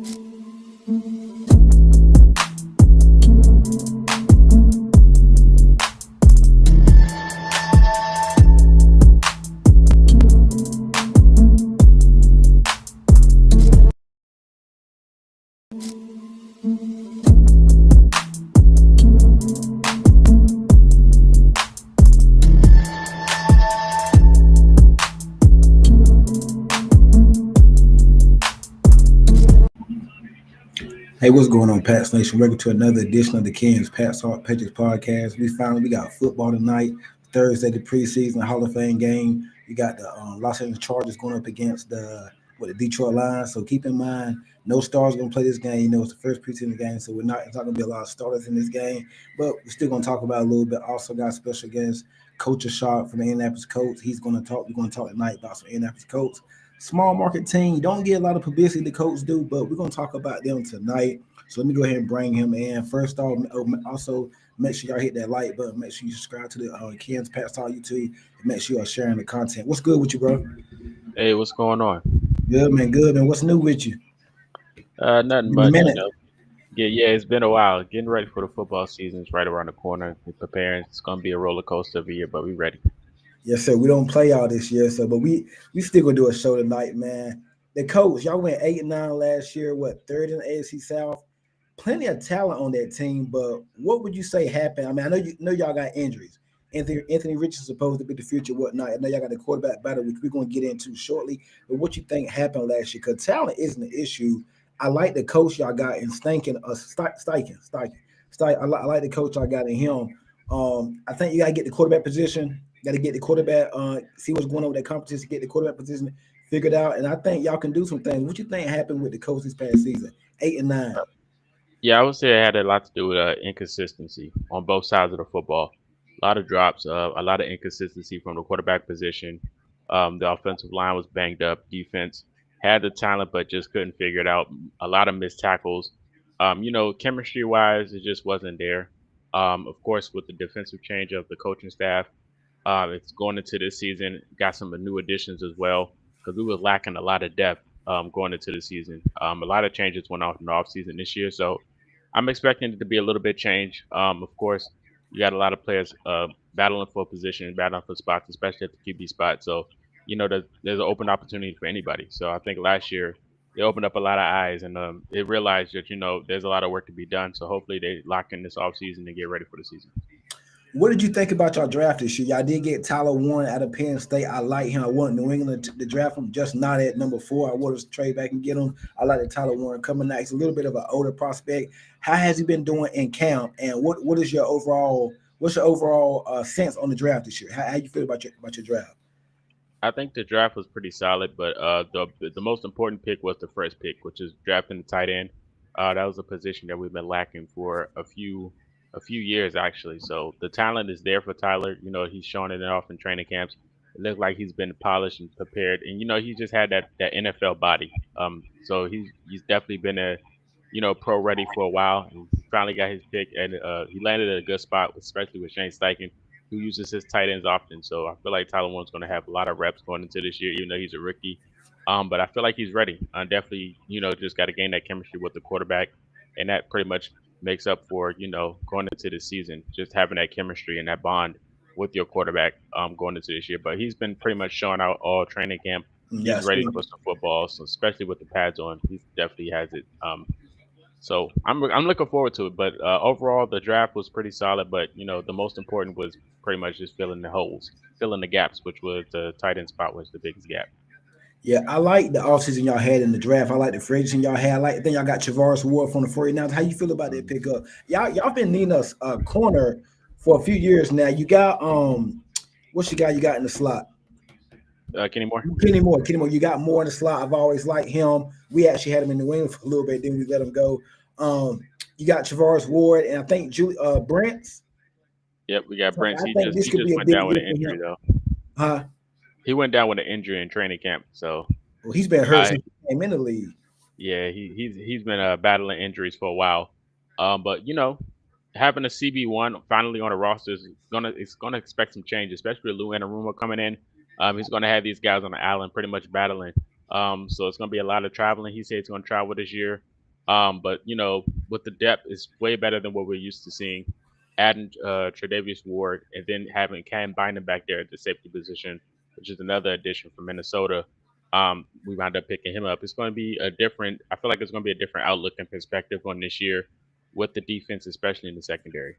Hey, what's going on, Pats Nation? Welcome to another edition of the Kings Pats Patriots podcast. We got football tonight, Thursday, the preseason Hall of Fame game. We got the Los Angeles Chargers going up against the Detroit Lions. So keep in mind, no stars going to play this game. You know, it's the first preseason game, so it's not going to be a lot of starters in this game. But we're still going to talk about it a little bit. Also got special guest Culture Shock from the Indianapolis Colts. We're going to talk tonight about some Indianapolis Colts. Small market team. You don't get a lot of publicity the Colts do, but we're going to talk about them tonight. So let me go ahead and bring him in. First off, also make sure y'all hit that like button. Make sure you subscribe to the Ken's Pats Talk YouTube. And make sure you are sharing the content. What's good with you, bro? Hey, what's going on? Good, man. Good, man. What's new with you? Nothing In a much, minute. Yeah, it's been a while. Getting ready for the football season's right around the corner. We're preparing. It's gonna be a roller coaster of a year, but we ready. Yes, sir. We don't play all this year, so but we still gonna do a show tonight, man. The Colts, y'all went 8-9 last year. What, third in the AFC South? Plenty of talent on that team, but what would you say happened? I mean, I know y'all got injuries. Anthony Richards is supposed to be the future, whatnot. I know y'all got the quarterback battle, which we're going to get into shortly. But what you think happened last year? Because talent isn't an issue. I like the coach y'all got in Steichen. I like the coach y'all got in him. I think you got to get the quarterback position. Got to get the quarterback. See what's going on with that competition. Get the quarterback position figured out. And I think y'all can do some things. What you think happened with the coach this past season? 8-9. Yeah, I would say it had a lot to do with inconsistency on both sides of the football. A lot of drops, a lot of inconsistency from the quarterback position. The offensive line was banged up. Defense had the talent, but just couldn't figure it out. A lot of missed tackles. Chemistry wise, it just wasn't there. Of course, with the defensive change of the coaching staff, it's going into this season. Got some new additions as well because we were lacking a lot of depth going into the season. A lot of changes went off in the offseason this year, so I'm expecting it to be a little bit change. Of course, you got a lot of players battling for position, battling for spots, especially at the QB spot. So, there's an open opportunity for anybody. So I think last year they opened up a lot of eyes and they realized that, there's a lot of work to be done. So hopefully they lock in this offseason and get ready for the season. What did you think about your draft this year? Y'all did get Tyler Warren out of Penn State. I like him. I want New England to draft him, just not at number 4. I want to trade back and get him. I like the Tyler Warren coming out. He's a little bit of an older prospect. How has he been doing in camp? And what is your overall sense on the draft this year? How you feel about your draft? I think the draft was pretty solid, but the most important pick was the first pick, which is drafting the tight end. That was a position that we've been lacking for a few years actually. So the talent is there for Tyler. He's showing it off in training camps. It looks like he's been polished and prepared, and he just had that NFL body. So he's definitely been a pro ready for a while, and he finally got his pick, and he landed at a good spot, especially with Shane Steichen, who uses his tight ends often. So I feel like Tyler Warren's going to have a lot of reps going into this year, even though he's a rookie. But I feel like he's ready. Definitely, just got to gain that chemistry with the quarterback, and that pretty much makes up for going into the season, just having that chemistry and that bond with your quarterback going into this year. But he's been pretty much showing out all training camp. He's Yes, ready for some football, so especially with the pads on, he definitely has it. So I'm looking forward to it. But overall, the draft was pretty solid. But the most important was pretty much just filling the holes, filling the gaps, which was the tight end spot was the biggest gap. yeah, I like the offseason y'all had in the draft. I like the free agency y'all had. I like the thing y'all got Travaris Ward from the 49ers. How you feel about that pickup? Y'all been needing a corner for a few years now. You got what's the guy you got in the slot? Kenny Moore. Kenny Moore. You got more in the slot. I've always liked him. We actually had him in New England for a little bit, then we let him go. You got Travaris Ward, and I think Brents. Yep, we got Brent. I He think just this he could just be a went big down with year an for injury him. though. Huh? He went down with an injury in training camp. So Well, he's been hurt I since he came in the league. yeah, he's been battling injuries for a while. But having a CB1 finally on the roster is gonna expect some change, especially with Lou Anarumo coming in. He's gonna have these guys on the island pretty much battling. So it's gonna be a lot of traveling. He said he's gonna travel this year. But with the depth, it's way better than what we're used to seeing. Adding Tre'Davious Ward and then having Cam Bynum back there at the safety position, which is another addition from Minnesota. We wound up picking him up. It's going to be a different. I feel like it's going to be a different outlook and perspective on this year with the defense, especially in the secondary.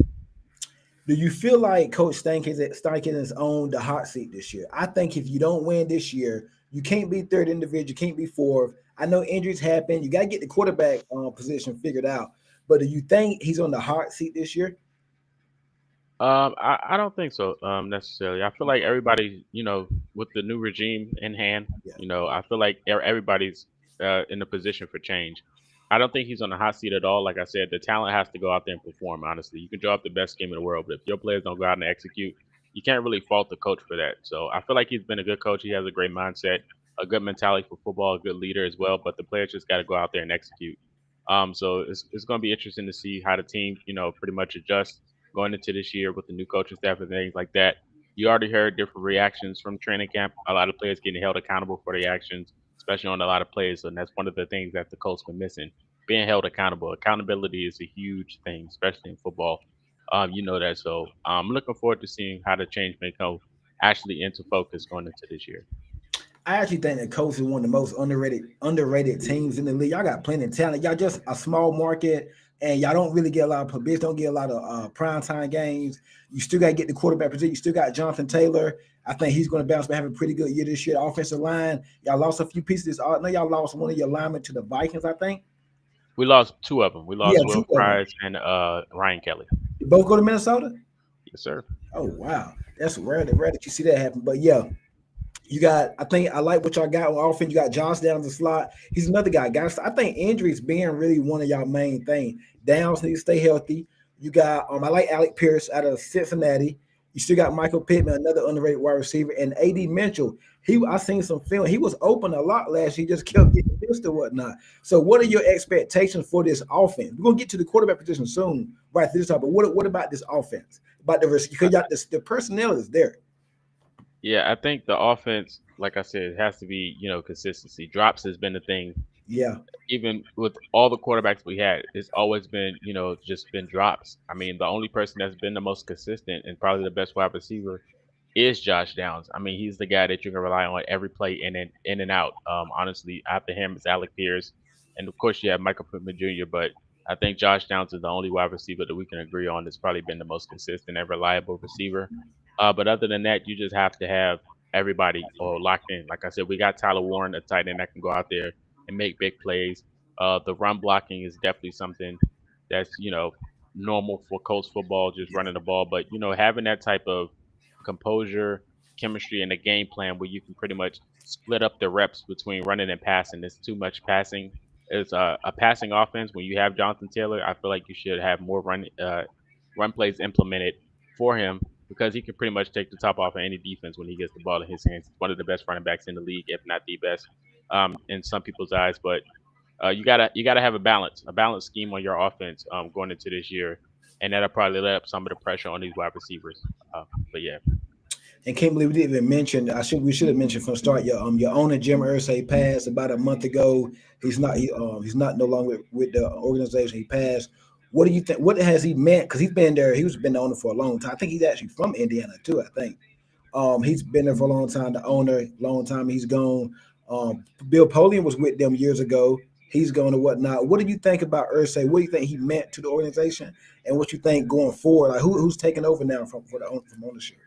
Do you feel like Coach Stankin is on the hot seat this year? I think if you don't win this year, you can't be third individual, you can't be fourth. I know injuries happen. You got to get the quarterback position figured out. But do you think he's on the hot seat this year? I don't think so necessarily. I feel like everybody, with the new regime in hand, Yeah. I feel like everybody's in a position for change. I don't think he's on the hot seat at all. Like I said, the talent has to go out there and perform. Honestly, you can draw up the best scheme in the world, but if your players don't go out and execute, you can't really fault the coach for that. So I feel like he's been a good coach. He has a great mindset, a good mentality for football, a good leader as well. But the players just got to go out there and execute. So it's going to be interesting to see how the team, pretty much adjusts going into this year with the new coaching staff and things like that. You already heard different reactions from training camp. A lot of players getting held accountable for their actions, especially on a lot of plays. And that's one of the things that the Colts been missing: being held accountable. Accountability is a huge thing, especially in football. You know that. So I'm looking forward to seeing how the change may come actually into focus going into this year. I actually think that Colts is one of the most underrated teams in the league. Y'all got plenty of talent. Y'all just a small market, and y'all don't really get a lot of publicity. Don't get a lot of prime time games. You still got to get the quarterback position. You still got Jonathan Taylor. I think he's going to bounce back, have a pretty good year this year. The offensive line, y'all lost a few pieces. I know y'all lost one of your linemen to the Vikings. I think. We lost two of them. We Yeah, lost two Will of them. Fries and Ryan Kelly. They both go to Minnesota. Yes, sir. Oh wow, that's rare that you see that happen. But yeah, you got, I think I like what y'all got on offense. You got Josh Downs in the slot. He's another guy. Guys, I think injuries being really one of y'all main thing. Downs need to stay healthy. You got I like Alec Pierce out of Cincinnati. You still got Michael Pittman, another underrated wide receiver, and AD Mitchell. I seen some film. He was open a lot last year. He just kept getting missed or whatnot. So, what are your expectations for this offense? We're gonna get to the quarterback position soon, right? This time, but what about this offense? About the because the personnel is there. Yeah, I think the offense, like I said, has to be, consistency. Drops has been the thing. Yeah, Even with all the quarterbacks we had, it's always been, just been drops. I mean, the only person that's been the most consistent and probably the best wide receiver is Josh Downs. I mean, he's the guy that you can rely on every play in and out. Honestly, after him it's Alec Pierce, and of course you have Michael Pittman Jr. But I think Josh Downs is the only wide receiver that we can agree on that's probably been the most consistent and reliable receiver. But other than that, you just have to have everybody locked in. Like I said, we got Tyler Warren, a tight end that can go out there and make big plays. The run blocking is definitely something that's normal for Colts football, just running the ball. But having that type of composure, chemistry, and a game plan where you can pretty much split up the reps between running and passing. There's too much passing. It's a passing offense. When you have Jonathan Taylor, I feel like you should have more run plays implemented for him because he can pretty much take the top off of any defense when he gets the ball in his hands. He's one of the best running backs in the league, if not the best, in some people's eyes. But you gotta have a balanced scheme on your offense going into this year, and that'll probably let up some of the pressure on these wide receivers. But yeah. and can't believe we didn't even mention. We should have mentioned from the start. Your owner Jim Irsay passed about a month ago. He's not no longer with the organization. He passed. What do you think? What has he meant? Because he's been there. He's been the owner for a long time. I think he's actually from Indiana too. I think. He's been there for a long time. The owner, long time he's gone. Bill Polian was with them years ago. He's gone and whatnot. What do you think about Ursay? What do you think he meant to the organization, and what you think going forward? Like who's taking over now from ownership?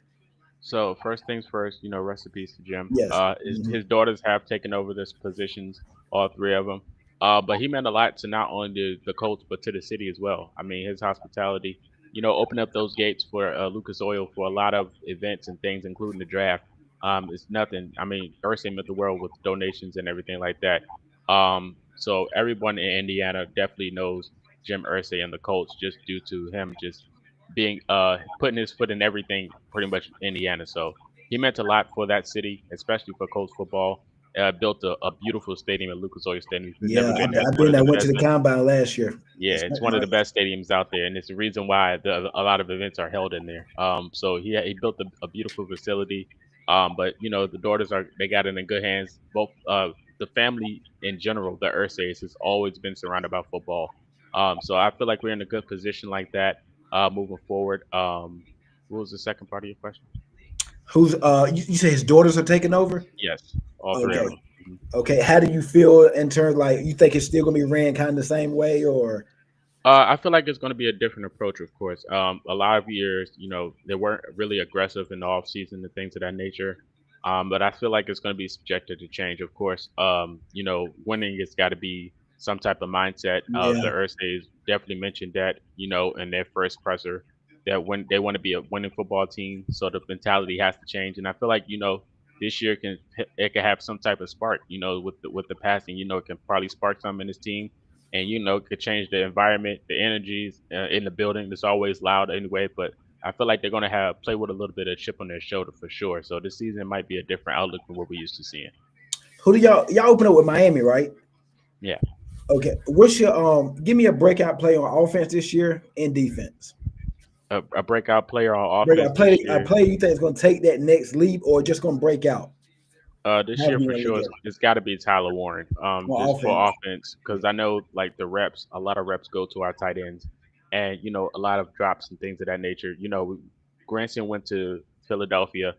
So first things first, rest in peace to Jim. Yes. His daughters have taken over this positions, all three of them. But he meant a lot to not only the Colts but to the city as well. I mean, his hospitality, open up those gates for Lucas Oil for a lot of events and things, including the draft. It's nothing. I mean, Ursay meant the world with donations and everything like that. So everyone in Indiana definitely knows Jim Ursay and the Colts just due to him just being putting his foot in everything pretty much in Indiana. So he meant a lot for that city, especially for Colts football. Built a beautiful stadium at Lucas Oil Stadium. If you've never Yeah, been there, it's I've one been. of I the went to best. the combine last year. Yeah, it's one of the best stadiums out there, and it's the reason why a lot of events are held in there. So he built a beautiful facility. But the daughters they got it in good hands. Both the family in general, the Ursays, has always been surrounded by football. So I feel like we're in a good position like that moving forward. What was the second part of your question? Who's you say his daughters are taking over? Yes, all three of Okay. them. Mhm. Okay. How do you feel in terms like you think it's still gonna be ran kind of the same way or I feel like it's going to be a different approach, of course. A lot of years, they weren't really aggressive in the off season and things of that nature. But I feel like it's going to be subjected to change, of course. Winning has got to be some type of mindset. The yeah. Earthstays definitely mentioned that, in their first presser, that when they want to be a winning football team, so the mentality has to change. And I feel like, this year it can have some type of spark, with the passing, it can probably spark something in this team and could change the environment, the energies in the building. It's always loud anyway, but I feel like they're going to have play with a little bit of chip on their shoulder for sure. So this season might be a different outlook than what we used to seeing. Who do y'all open up with Miami, right? Yeah, Okay. What's your give me a breakout play on offense this year and defense? a breakout player on offense Breakout this play a year. play you think is gonna take that next leap or just gonna break out? This However year you for want to look sure, at it. it's got to be Tyler Warren. On Just for offense. offense, because I know like the reps, a lot of reps go to our tight ends, and a lot of drops and things of that nature. Granson went to Philadelphia.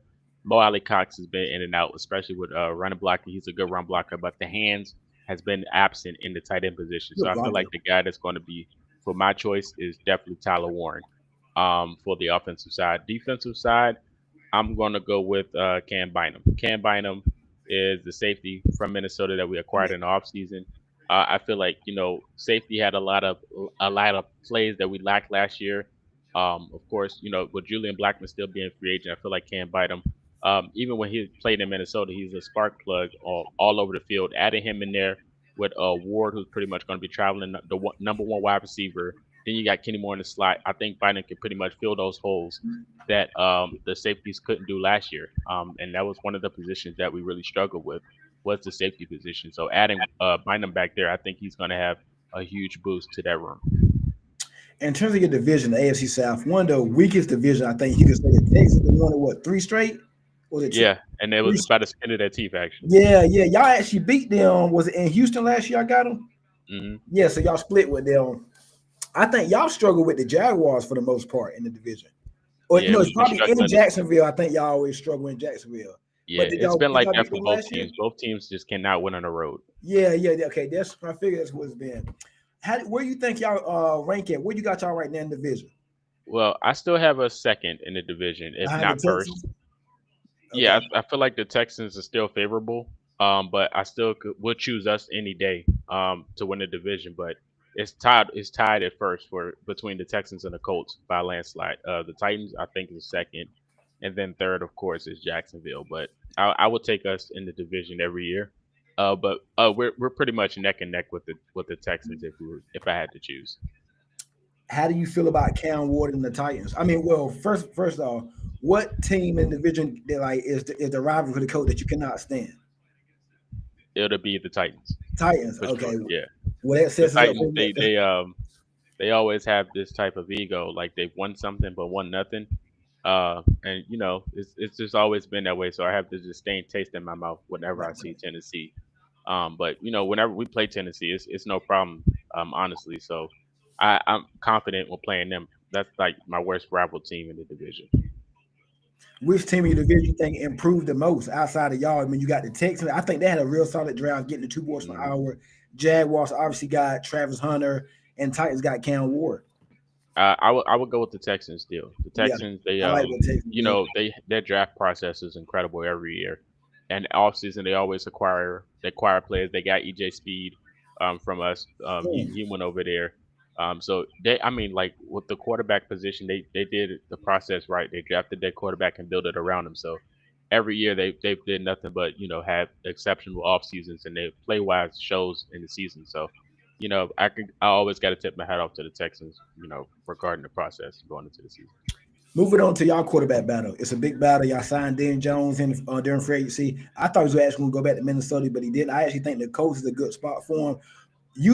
Mo Ali Cox has been in and out, especially with running blocking. He's a good run blocker, but the hands has been absent in the tight end position. So Good I feel blocker. like the guy that's going to be for my choice is definitely Tyler Warren. For the offensive side, defensive side. I'm going to go with Cam Bynum. Cam Bynum is the safety from Minnesota that we acquired Yeah. in the offseason. I feel like safety had a lot of plays that we lacked last year. Of course, with Julian Blackman still being free agent, I feel like Cam Bynum. Even when he played in Minnesota, he's a spark plug all over the field. Adding him in there with Ward, who's pretty much going to be traveling the number one wide receiver. Then you got Kenny Moore in the slot. I think Bynum can pretty much fill those holes that the safeties couldn't do last year. And that was one of the positions that we really struggled with was the safety position. So adding Bynum back there, I think he's going to have a huge boost to that room. In terms of your division, the AFC South, one of the weakest division, I think you could say the Texans they won what three straight? Was it Yeah, and it three? was about the skin of their teeth actually. Yeah, yeah. Y'all actually beat them. Was it in Houston last year? I got them. Hmm. Yeah, so y'all split with them. I think y'all struggle with the Jaguars for the most part in the division. Or Yeah, no, it's we've been probably in struggling this one. Jacksonville. I think y'all always struggle in Jacksonville. Yeah, But did it's y'all been did like y'all that beat for them both last year? teams. Both teams just cannot win on the road. Yeah, yeah, yeah. Okay, that's I figure that's what it's been. Where you think y'all rank it? Where you got y'all right now in the division? Well, I still have a second in the division, if Behind the not first. Texans? Yeah, Okay. I feel like the Texans are still favorable, but I still would choose us any day to win the division. But it's tied. It's tied at first for between the Texans and the Colts by a landslide. The Titans, I think, is second, and then third, of course, is Jacksonville. But I would take us in the division every year. But we're pretty much neck and neck with the Texans if I had to choose. How do you feel about Cam Ward and the Titans? I mean, well, first off, what team in the division that like is the rival for the coach that you cannot stand? It'll be the Titans Titans. for Okay. sure. Yeah, Well, that the sets us up Titans. for They always have this type of ego, like they've won something but won nothing. And it's just always been that way. So I have this disdain taste in my mouth whenever I see Tennessee. But whenever we play Tennessee, it's no problem. Honestly, so I'm confident when playing them. That's like my worst rival team in the division. which team in your division you think improved the most outside of y'all? I mean, you got the Texans. I think they had a real solid draft, getting the two boys for Mhm. hour. Jaguars obviously got Travis Hunter, and Titans got Cam Ward. I would go with the Texans still. The Yeah, Texans, they I like what Texans did. their draft process is incredible every year, and offseason they acquire players. They got EJ Speed from us. He went over there. So I mean, like with the quarterback position, they did the process right. They drafted their quarterback and built it around him. So every year they did nothing but have exceptional off seasons, and their play wise shows in the season. So I always got to tip my hat off to the Texans, regarding the process going into the season. Moving on to y'all quarterback battle. It's a big battle. Y'all signed Dan Jones in during free agency. I thought he was actually going to go back to Minnesota, but he didn't. I actually think the coach is a good spot for him.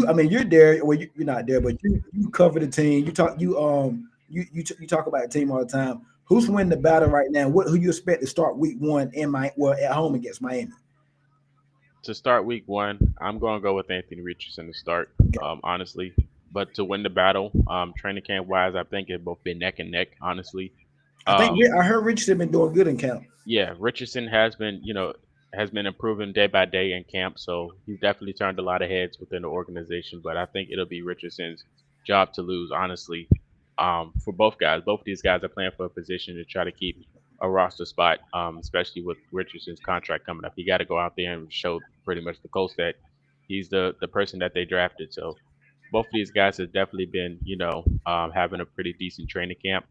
I mean, you're there. Well, you're not there, but you cover the team. You talk about the team all the time. Who's winning the battle right now? Who you expect to start week one in my well at home against Miami? To start week one, I'm going to go with Anthony Richardson to start, honestly. But to win the battle, training camp wise, I think it both been neck and neck, honestly. I think Um, I heard Richardson been doing good in camp. yeah, Richardson has been, has been improving day by day in camp, so he's definitely turned a lot of heads within the organization. But I think it'll be Richardson's job to lose, honestly. For both guys, both of these guys are playing for a position to try to keep a roster spot, especially with Richardson's contract coming up. He got to go out there and show pretty much the Colts that he's the person that they drafted. So both of these guys have definitely been, having a pretty decent training camp.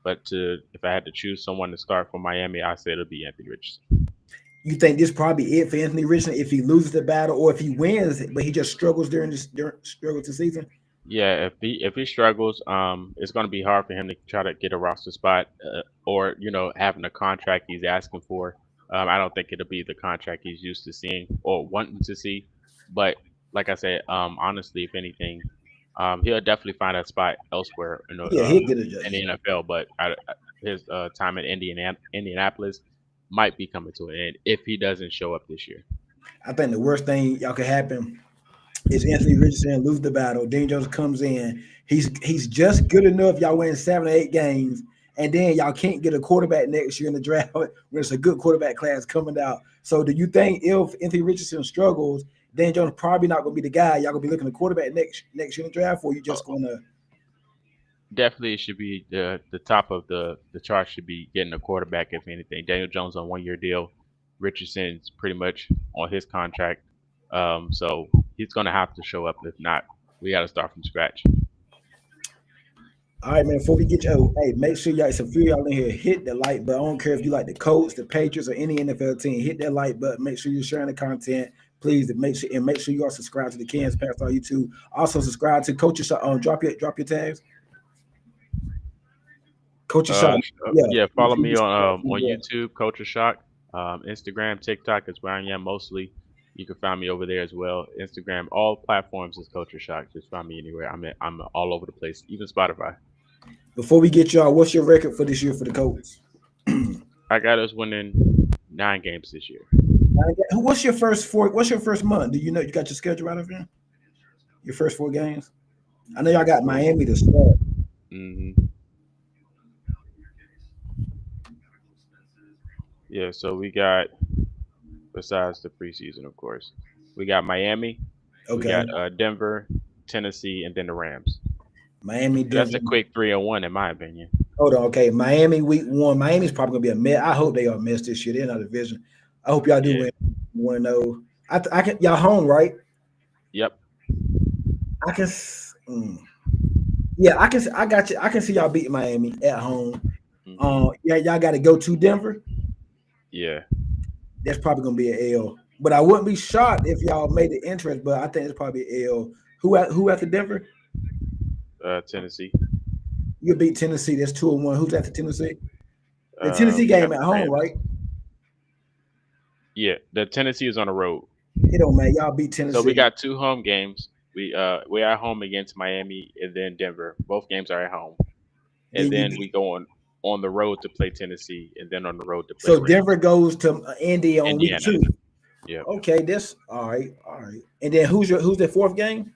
But if I had to choose someone to start for Miami, I say it'll be Anthony Richardson. You think this probably it for Anthony Richardson if he loses the battle or if he wins, but he just struggles during struggles the season? Yeah, if he struggles, it's going to be hard for him to try to get a roster spot, or having a contract he's asking for. I don't think it'll be the contract he's used to seeing or wanting to see. But like I said, honestly, if anything, he'll definitely find a spot elsewhere Yeah, he'll get a in the NFL. But his time at Indianapolis might be coming to an end if he doesn't show up this year. I think the worst thing y'all could happen is Anthony Richardson lose the battle. Daniel Jones comes in. He's just good enough. Y'all win 7 or 8 games, and then y'all can't get a quarterback next year in the draft when it's a good quarterback class coming out. So, do you think if Anthony Richardson struggles, Daniel Jones probably not going to be the guy? Y'all gonna be looking at quarterback next year in the draft, or you just Uh, gonna? Definitely, it should be the top of the chart should be getting a quarterback if anything. Daniel Jones on 1 year deal, Richardson's pretty much on his contract, so he's gonna have to show up. If not, we got to start from scratch. All right, man. Before we get you, hey, make sure y'all, it's a few y'all in here, hit the like button. I don't care if you like the Colts, the Patriots, or any NFL team. Hit that like button. Make sure you're sharing the content, please. And make sure you are subscribed to the Kansas Past on YouTube. Also subscribe to Culture Shock. Drop your tags. Culture Shock. Yeah. Yeah, follow me on Yeah. YouTube, Culture Shock, Instagram, TikTok is where I am mostly. You can find me over there as well. Instagram, all platforms is Culture Shock. Just find me anywhere. I'm all over the place, even Spotify. Before we get y'all, what's your record for this year for the Colts? I got us winning 9 games this year. What's your first four? What's your first month? Do you know you got your schedule out of here? Your first 4 games? I know y'all got Miami to start. hmm Yeah, so we got, besides the preseason, of course, we got Miami, we Okay. got Denver, Tennessee, and then the Rams. Miami, That's a Denver. quick 3-1 in my opinion. Hold on, okay. Miami week 1. Miami's probably gonna be a mess. I hope they are mess this year. They're not a division. I hope y'all do Yeah. win 1-0. I can y'all home, right? Yep. I can yeah, I got you. I can see y'all beating Miami at home. hmm Yeah, y'all gotta go to Denver. Yeah. That's probably gonna be an L. But I wouldn't be shocked if y'all made the interest, but I think it's probably an L. Who after Denver? Tennessee. You beat Tennessee. That's 2-1. Who's after Tennessee? The Tennessee We got game at the home, Rams. right? Yeah, the Tennessee is on the road. It don't matter. Y'all beat So we Tennessee. got 2 home games. We're at home against Miami and then Denver. Both games are at home, and Then you then we go on the road to play Tennessee, and then on the road to play so the Denver Rams. goes to Indy on week Indiana. 2. Yep. Okay, this all right, all right. And then who's the fourth game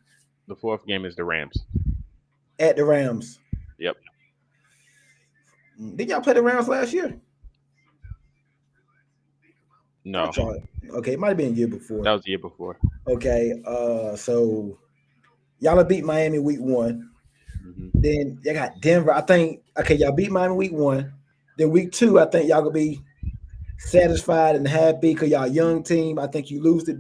The fourth game is the Rams. at the Rams? Yep. Did y'all play the Rams last year? No, That's all. Okay, it might have been a year before. that was the year before. Okay, so y'all have beat Miami week 1. hmm Then y'all got Denver. I think okay, y'all beat Miami week 1. Then week 2, I think y'all gonna be satisfied and happy because y'all young team. I think you lose to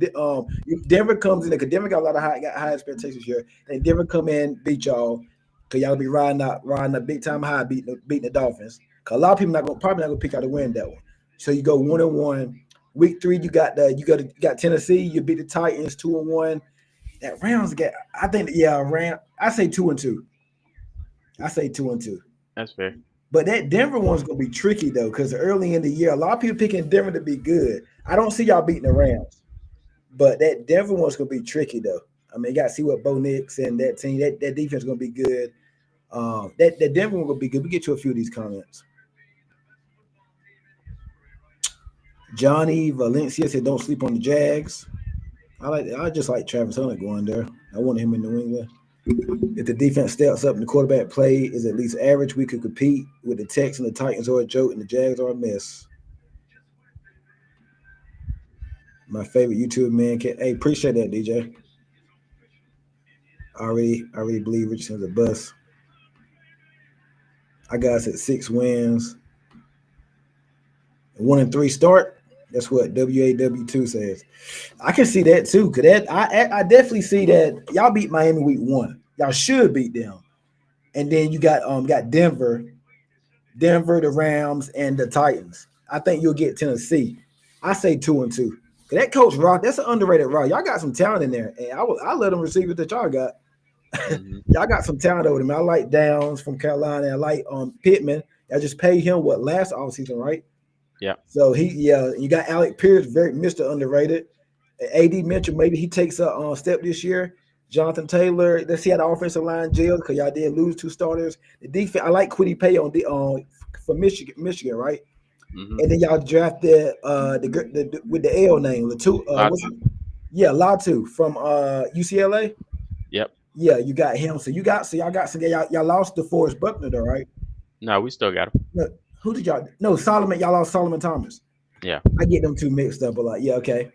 Denver comes in because Denver got a lot of high expectations here. Then Denver come in beat y'all because y'all be riding up big time high beating the Dolphins. Cause a lot of people probably not gonna pick out to win that one. So you go 1-1. Week 3 you got Tennessee. You beat the Titans 2-1. That Rams get I think Ram. I say 2-2. I say 2-2. That's fair. But that Denver one's gonna be tricky though, because early in the year, a lot of people picking Denver to be good. I don't see y'all beating the Rams, but that Denver one's gonna be tricky though. I mean, you gotta see what Bo Nix and that team, that defense is gonna be good. That Denver one gonna be good. We get to a few of these comments. Johnny Valencia said, "Don't sleep on the Jags." I just like Travis Hunter going there. I want him in New England. If the defense steps up and the quarterback play is at least average, we could compete with the Texans, the Titans are a joke, and the Jags are a mess. My favorite YouTube man. Hey, appreciate that, DJ. I already believe Richardson's a bust. I got us at 6 wins, 1-3 start. That's what WAW2 says. I can see that too. Cause that I definitely see that y'all beat Miami week 1. Y'all should beat them, and then you got Denver, the Rams, and the Titans. I think you'll get Tennessee. I say 2-2. That coach Rock, that's an underrated Rock. Y'all got some talent in there, and I let them receive it that y'all got. Hmm. Y'all got some talent over them. I like Downs from Carolina. I like Pittman. I just paid him what last offseason, right? Yeah. So you got Alec Pierce, very Mr. Underrated. AD Mitchell, maybe he takes a step this year. Jonathan Taylor, let's see how the offensive line gels because y'all did lose 2 starters. The defense, I like Quiddy Pay on the for Michigan, right? Hmm. And then y'all drafted the with the L name, Latu, what's Latu. it? Yeah, Latu from UCLA. Yep. Yeah, you got him. So y'all got some. Y'all lost the Forrest Buckner though, right? No, we still got him. No, who did y'all? No, Solomon. Y'all lost Solomon Thomas. Yeah. I get them two mixed up a lot. Yeah, okay.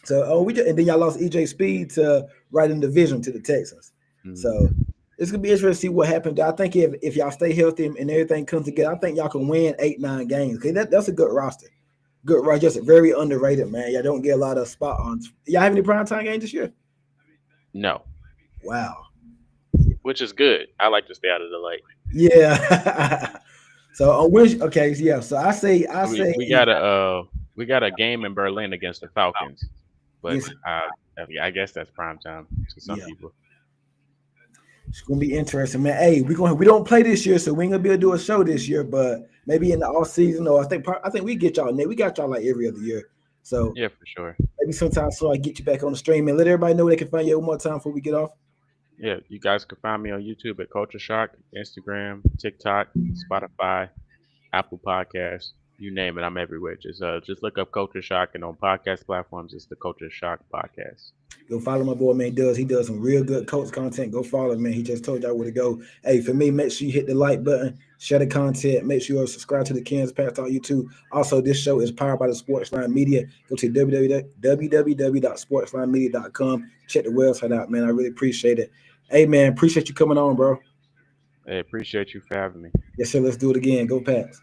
So and then y'all lost EJ Speed to right in division to the Texans. So Hmm. it's gonna be interesting to see what happens. I think if y'all stay healthy and everything comes together, I think y'all can win 8-9 games. Okay, that's a good roster. Good roster, just very underrated, man. Y'all don't get a lot of spot on. Y'all have any primetime games this year? No, Wow. which is good. I like to stay out of the light. Yeah. So on which okay, yeah. So I So we say we got a we got a game in Berlin against the Falcons, but yes, I guess that's prime time to some yeah. people. It's gonna be interesting, man. Hey, we don't play this year, so we ain't gonna be able to do a show this year. But maybe in the off season, or I think we get y'all. We got y'all like every other year. So Yeah, for sure. maybe sometime so I get you back on the stream and let everybody know they can find you one more time before we get off. Yeah, you guys can find me on YouTube at Culture Shock, Instagram, TikTok, Spotify, Apple Podcasts, you name it, I'm everywhere. Just look up Culture Shock, and on podcast platforms, it's the Culture Shock podcast. Go follow my boy, man. He does some real good coach content. Go follow him, man. He just told y'all where to go. Hey, for me, make sure you hit the like button, share the content, make sure you subscribe to the Kansas Pats on YouTube. Also, this show is powered by the Sportsline Media. Go to www.sportslinemedia.com. Check the website out, man. I really appreciate it. Hey, man, appreciate you coming on, bro. I appreciate you for having me. Yes, sir. Let's do it again. Go Pats.